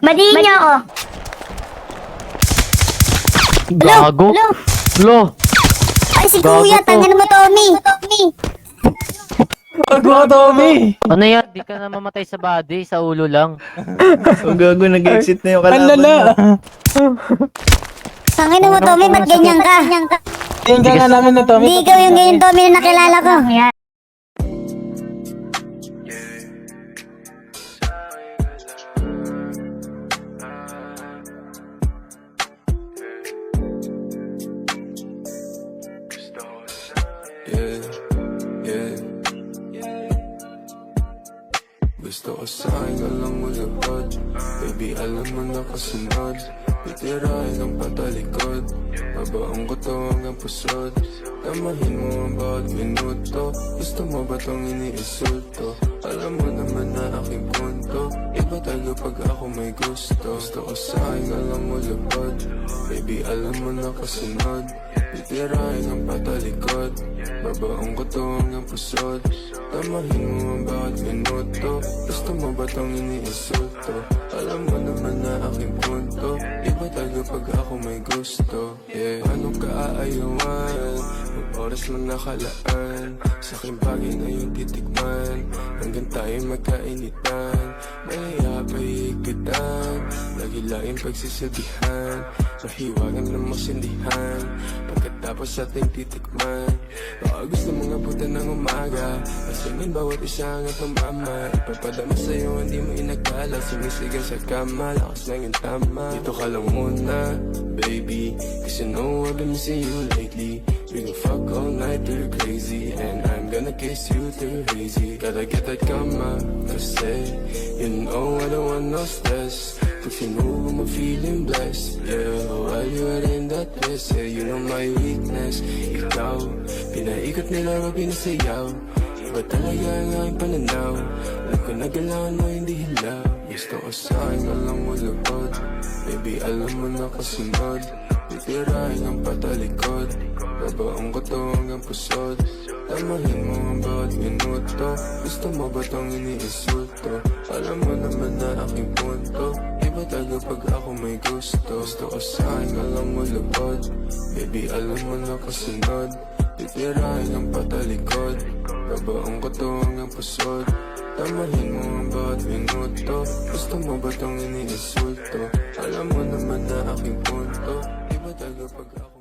Badiin niyo ako. Gago. Lo. Ay, si Gago Kuya, to. tangin mo, Tommy. Gago, Tommy! Ano yan? Di ka na mamatay sa body, sa ulo lang. Ang gago, nag-exit na yung Ang kalaban lala! mo. Tangin mo, Tommy, ba't ganyan ka? Tingin ka nga namin na Tommy. Hindi ikaw yung ganyan, Tommy, na nakilala ko. Gusto ko sa'kin ka lang malapad. Baby, alam mo na kasunod. Pitirahin ang patalikod. Mabaong ko to hanggang pusod. Tamahin mo ang bawat minuto. Gusto mo ba tong iniisulto? Alam mo naman na aking punto. Iba tayo pag ako may gusto. Gusto ko sa'kin ka lang malapad. Baby, alam mo na kasunod. Pitirahin ang patalikod. Babaong ko to hanggang pusod. Tamahin mo ang bawat minuto. Gusto mo ba tong iniisulto? Alam mo naman na aking punto. Iba tayo pag ako may gusto. Yeah, anong kaaayawan? May oras lang nakalaan. Sa aking bagay na yung titikman. Hanggang tayo magkainitan. Malaya pa higpitan. Lagi laing pagsisilbihan. Mahiwagan ng masindihan. Pagkatapos ating titikman. Baka gusto mong abutan ng umaga. Pasingin bawat isa nga tumama. Ipapadama sa'yo hindi mo inagkala. Sumisigaw sa kama. Lakas lang yung tama. Dito ka lang muna, baby. Cause you know I've been missing you lately. We gon' fuck all night till you're crazy. And I'm gonna kiss you till you're hazy. Gotta get that kama. Kasi you know I don't want no stress. If you know I'm feeling blessed. Yeah, while you are in that place. Yeah, you know my weakness. Ikaw, pinaikot nila o pinasayaw. Iba talaga ang aking pananaw. Alam ko na kailangan mo hindi hilaw. Gusto ko sa'kin alam mo lupad. Baby, alam mo na kasunod. Titirahin ang patalikod. Babaong ko to hanggang pusod. Tamahin mo ang bawat minuto. Gusto mo ba tong iniisulto? Alam mo naman na aking punto. Iba tayo pag ako may gusto. Gusto ko sa'kin alam mo lupad. Baby, alam mo na kasunod. Titirahin ang patalikod. Babaong ko to hanggang pusod. Tamahin mo ang bawat minuto. Gusto mo ba tong iniisulto? Alam mo naman na aking punto. Iba tayo pag ako